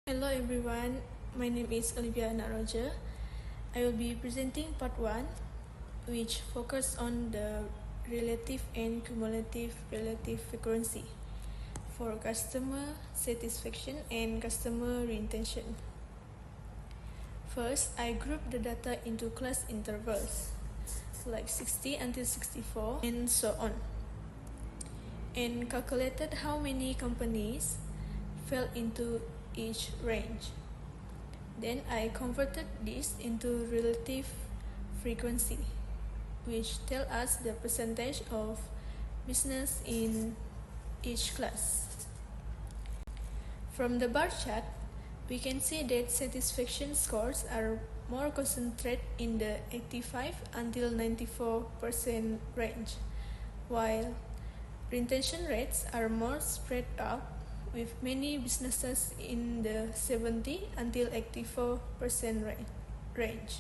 Hello everyone, my name is Olivia Naroja. I will be presenting part 1, which focus on the relative and cumulative relative frequency for customer satisfaction and customer retention. First, I group the data into class intervals, like 60 until 64 and so on, and calculated how many companies fell into each range. Then I converted this into relative frequency, which tell us the percentage of business in each class. From the bar chart, we can see that satisfaction scores are more concentrated in the 85 until 94% range, while retention rates are more spread out with many businesses in the 70 until 84% range.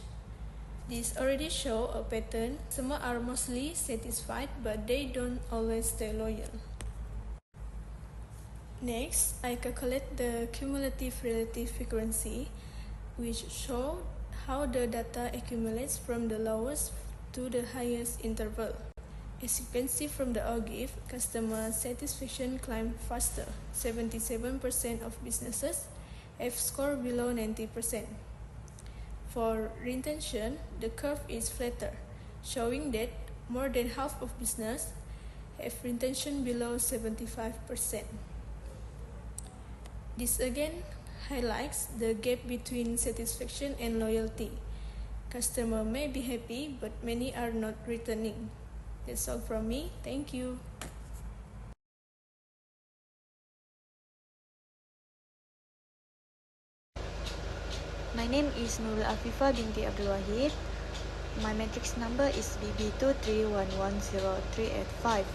This already show a pattern. Some are mostly satisfied, but they don't always stay loyal. Next, I calculate the cumulative relative frequency, which show how the data accumulates from the lowest to the highest interval. As you can see from the OGIF, customer satisfaction climbed faster. 77% of businesses have score below 90%. For retention, the curve is flatter, showing that more than half of business have retention below 75%. This again highlights the gap between satisfaction and loyalty. Customer may be happy, but many are not returning. That's all from me. Thank you. My name is Nurul Afifah binti Abdul Wahid. My matrix number is BB231103885.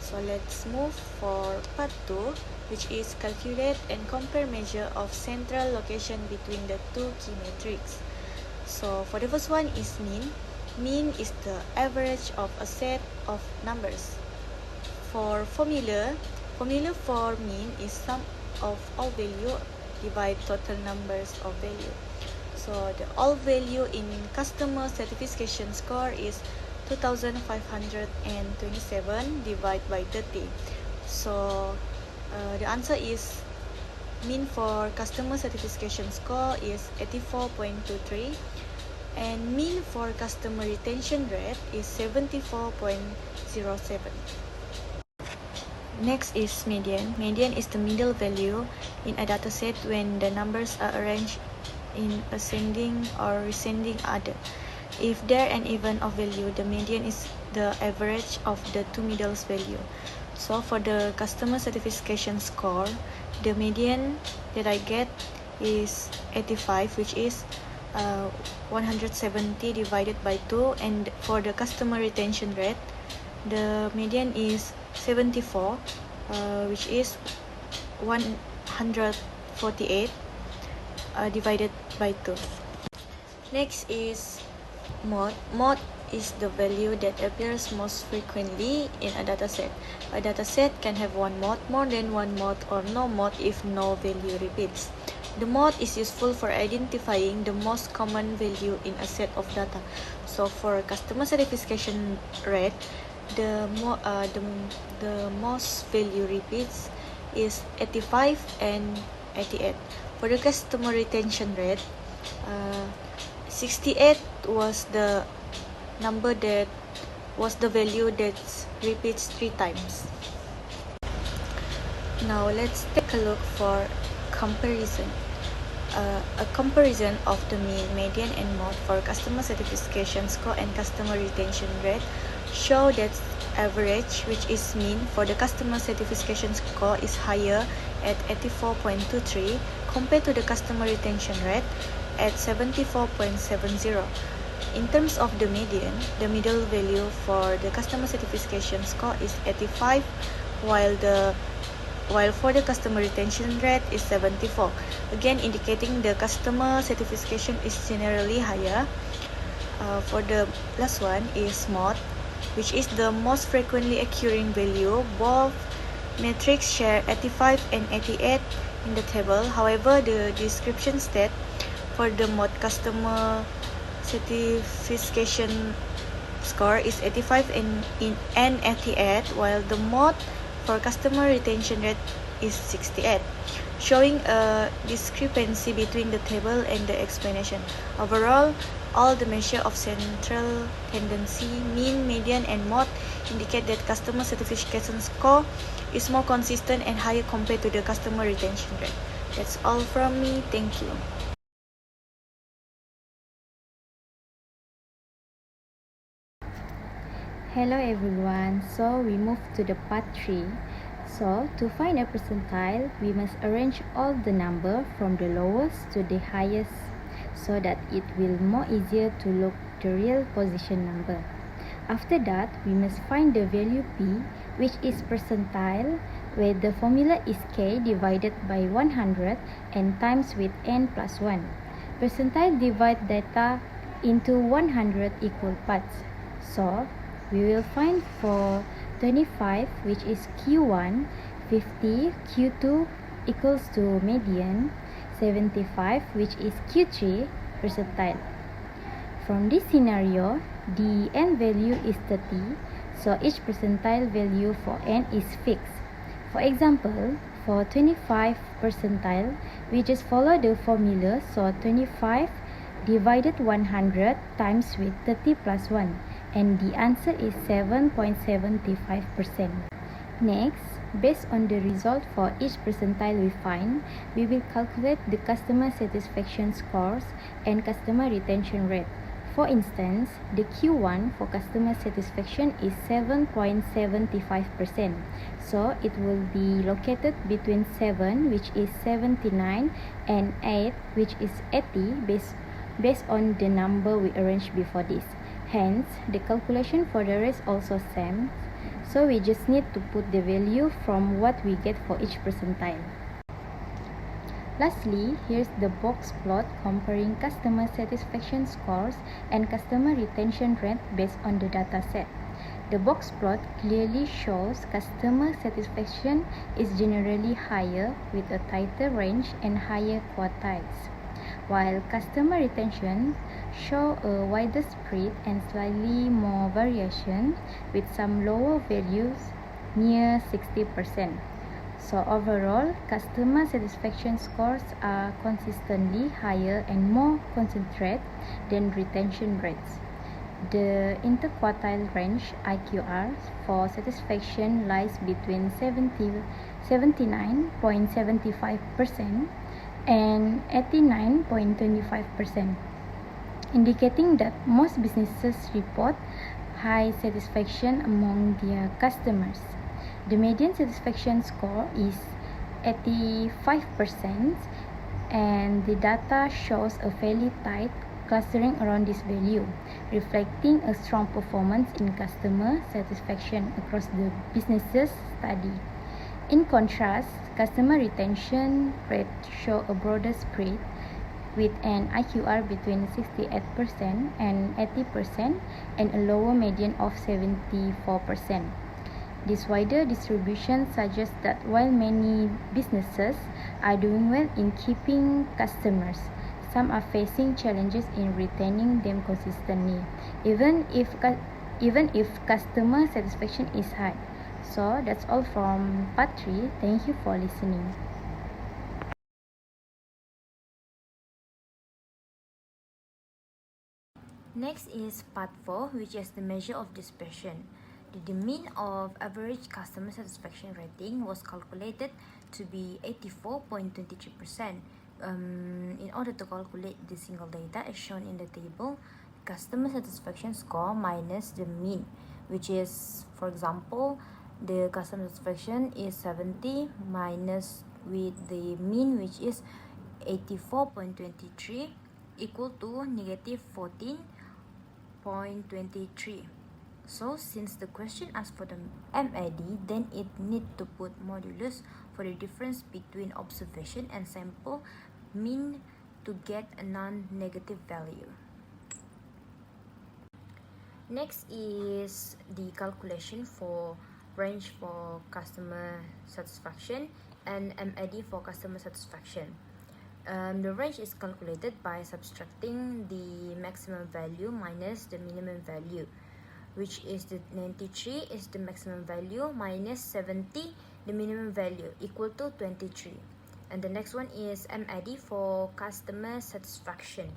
So let's move for part 2, which is calculate and compare measure of central location between the two key metrics. So for the first one is mean. Mean is the average of a set of numbers. For formula for mean is sum of all value divide total numbers of value. So the all value in customer satisfaction score is 2527 divided by 30. So the answer is mean for customer satisfaction score is 84.23 and mean for customer retention rate is 74.07. Next is median. Median is the middle value in a dataset when the numbers are arranged in ascending or descending order. If there an even of value, the median is the average of the two middles value. So for the customer satisfaction score, the median that I get is 85, which is 170 divided by 2, and for the customer retention rate, the median is 74, which is 148 divided by 2. Next is mode. Mode is the value that appears most frequently in a dataset. A dataset can have one mode, more than one mode, or no mode if no value repeats. The mode is useful for identifying the most common value in a set of data. So for customer satisfaction rate, the most value repeats is 85 and 88. For the customer retention rate, 68 was the number that was the value that repeats 3 times. Now let's take a look for comparison. A comparison of the mean, median, and mode for customer satisfaction score and customer retention rate show that average, which is mean, for the customer satisfaction score is higher at 84.23 compared to the customer retention rate at 74.70. In terms of the median, the middle value for the customer satisfaction score is 85, while for the customer retention rate is 74, again indicating the customer satisfaction is generally higher. For the last one is mode, which is the most frequently occurring value. Both metrics share 85 and 88 in the table. However, the description state for the mode customer satisfaction score is 85 and 88, while the mode for customer retention rate is 68, showing a discrepancy between the table and the explanation. Overall, all the measures of central tendency, mean, median, and mode indicate that customer satisfaction score is more consistent and higher compared to the customer retention rate. That's all from me. Thank you. Hello everyone, so we move to the part 3. So to find a percentile, we must arrange all the number from the lowest to the highest so that it will more easier to look the real position number. After that, we must find the value P, which is percentile, where the formula is K divided by 100 and times with n plus 1. Percentile divide data into 100 equal parts. So we will find for 25, which is Q1, 50, Q2 equals to median, 75, which is Q3, percentile. From this scenario, the n value is 30, so each percentile value for n is fixed. For example, for 25 percentile, we just follow the formula, so 25 divided 100 times with 30 plus 1, and the answer is 7.75%. Next, based on the result for each percentile we find, we will calculate the customer satisfaction scores and customer retention rate. For instance, the Q1 for customer satisfaction is 7.75%. So it will be located between 7, which is 79, and 8, which is 80, based on the number we arranged before this. Hence, the calculation for the rest also same. So we just need to put the value from what we get for each percentile. Lastly, here's the box plot comparing customer satisfaction scores and customer retention rate based on the data set. The box plot clearly shows customer satisfaction is generally higher with a tighter range and higher quartiles, while customer retention show a wider spread and slightly more variation with some lower values near 60%. So overall, customer satisfaction scores are consistently higher and more concentrated than retention rates. The interquartile range IQR for satisfaction lies between 79.75% and 89.25%, indicating that most businesses report high satisfaction among their customers. The median satisfaction score is 85%, and the data shows a fairly tight clustering around this value, reflecting a strong performance in customer satisfaction across the businesses studied. In contrast, customer retention rate show a broader spread with an IQR between 68% and 80% and a lower median of 74%. This wider distribution suggests that while many businesses are doing well in keeping customers, some are facing challenges in retaining them consistently, even if customer satisfaction is high. So that's all from part 3. Thank you for listening. Next is part 4, which is the measure of dispersion. The mean of average customer satisfaction rating was calculated to be 84.23%. In order to calculate the single data as shown in the table, customer satisfaction score minus the mean, which is, for example, the customer satisfaction is 70 minus with the mean, which is 84.23, equal to negative 14.23. So since the question asks for the MAD, then it need to put modulus for the difference between observation and sample mean to get a non-negative value. Next is the calculation for range for customer satisfaction. and MAD for customer satisfaction. The range is calculated by subtracting the maximum value minus the minimum value, which is the 93 is the maximum value minus 70 the minimum value, equal to 23. And the next one is MAD for customer satisfaction.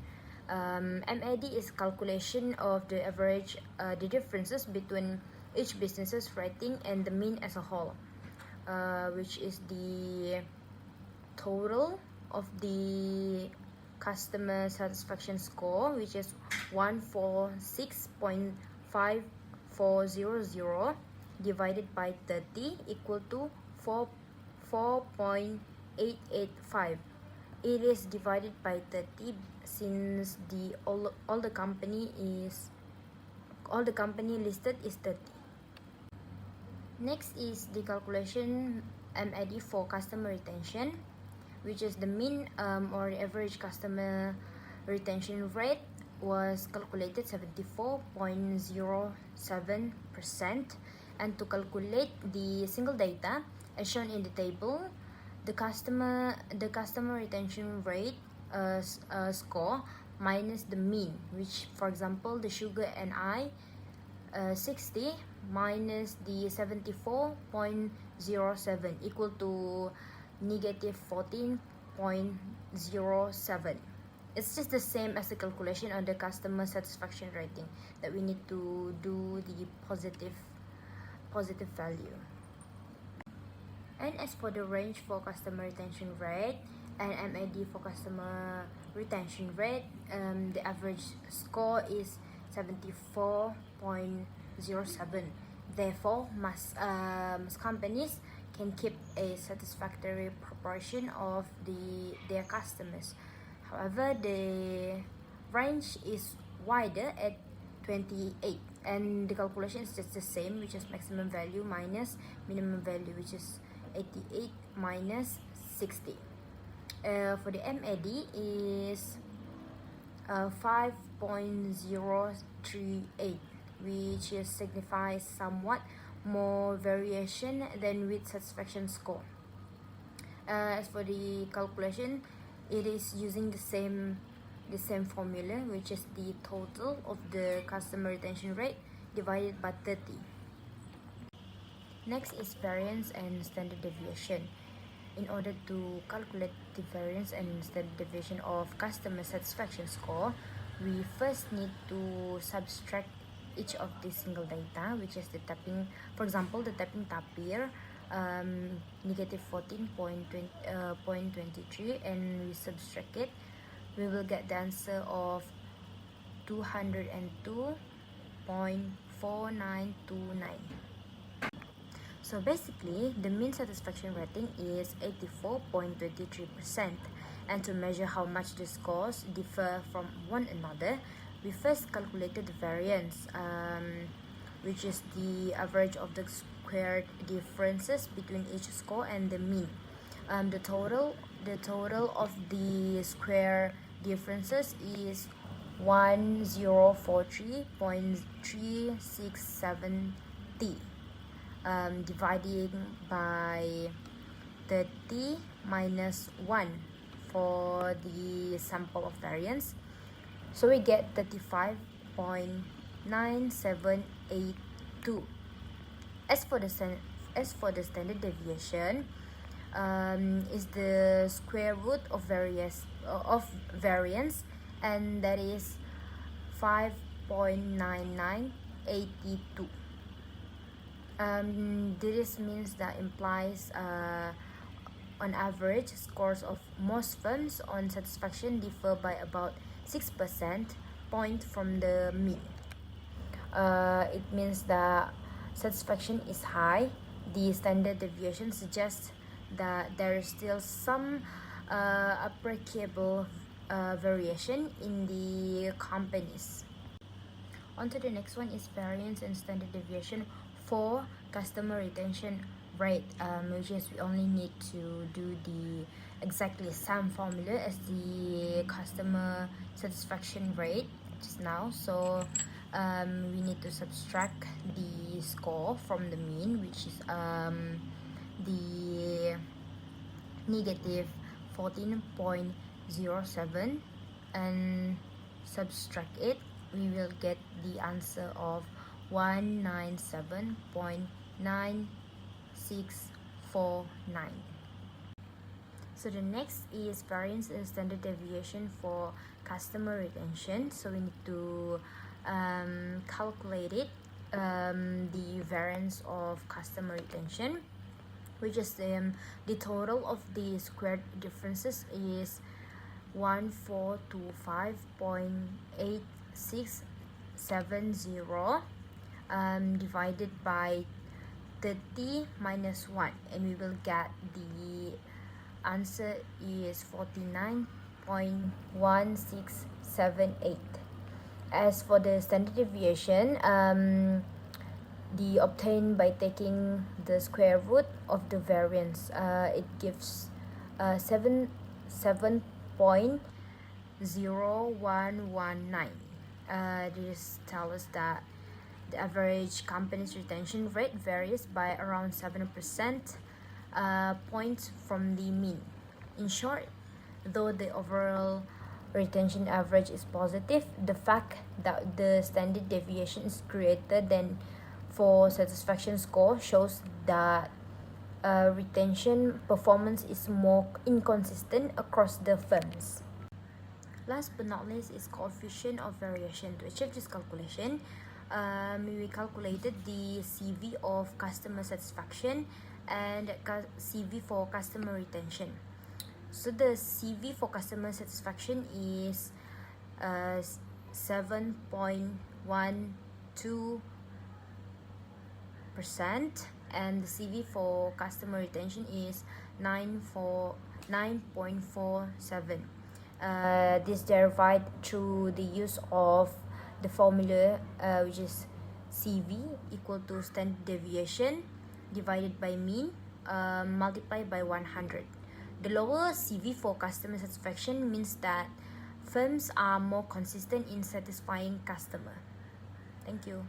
MAD is calculation of the average, the differences between each business's rating and the mean as a whole, which is the total of the customer satisfaction score, which is 146.5400 divided by 30 equal to 4.885. It is divided by 30 since all the company listed is 30. Next is the calculation MAD for customer retention, which is the mean or average customer retention rate was calculated 74.07%. And to calculate the single data as shown in the table, the customer retention rate score minus the mean, which for example the sugar and I 60 minus the 74.07 equal to negative 14.07. It's just the same as the calculation on the customer satisfaction rating, that we need to do the positive value. And as for the range for customer retention rate and MAD for customer retention rate, the average score is 74.07. Therefore, most companies can keep a satisfactory proportion of their customers. However, the range is wider at 28, and the calculation is just the same, which is maximum value minus minimum value, which is 88 minus 60. For the MAD is 5.038, which signifies somewhat more variation than with satisfaction score. As for the calculation, it is using the same formula, which is the total of the customer retention rate divided by 30. Next is variance and standard deviation. In order to calculate the variance and standard deviation of customer satisfaction score, we first need to subtract each of the single data, which is the tapping, for example the tapping tapir, negative 14.23, and we subtract it, we will get the answer of 202.4929. So basically, the mean satisfaction rating is 84.23%. And to measure how much the scores differ from one another, we first calculated the variance, which is the average of the squared differences between each score and the mean. The total of the square differences is 1043.367t. Dividing by 30 minus 1 for the sample of variance, so we get 35.9782. As for the standard deviation, is the square root of variance, and that is 5.9982. This means that implies on average scores of most firms on satisfaction differ by about 6% point from the mean. It means that satisfaction is high. The standard deviation suggests that there is still some appreciable variation in the companies. On to the next one is variance and standard deviation for customer retention rate, which is we only need to do the exactly same formula as the customer satisfaction rate just now. So we need to subtract the score from the mean, which is the negative 14.07 and subtract it, we will get the answer of 197.9649. So the next is variance in standard deviation for customer retention. So we need to calculate it, the variance of customer retention, which is the total of the squared differences is 1425.8670 divided by 30 minus 1, and we will get the answer is 49.1678. As for the standard deviation, the obtained by taking the square root of the variance, it gives 7.0119. This tells us that the average company's retention rate varies by around 7% points from the mean. In short, though the overall retention average is positive, the fact that the standard deviation is greater than for satisfaction score shows that retention performance is more inconsistent across the firms. Last but not least is coefficient of variation. To achieve this calculation, we calculated the CV of customer satisfaction and CV for customer retention. So the CV for customer satisfaction is 7.12%, and the CV for customer retention is 9.47. This derived through the use of the formula, which is CV equal to standard deviation divided by mean multiplied by 100. The lower CV for customer satisfaction means that firms are more consistent in satisfying customer. Thank you.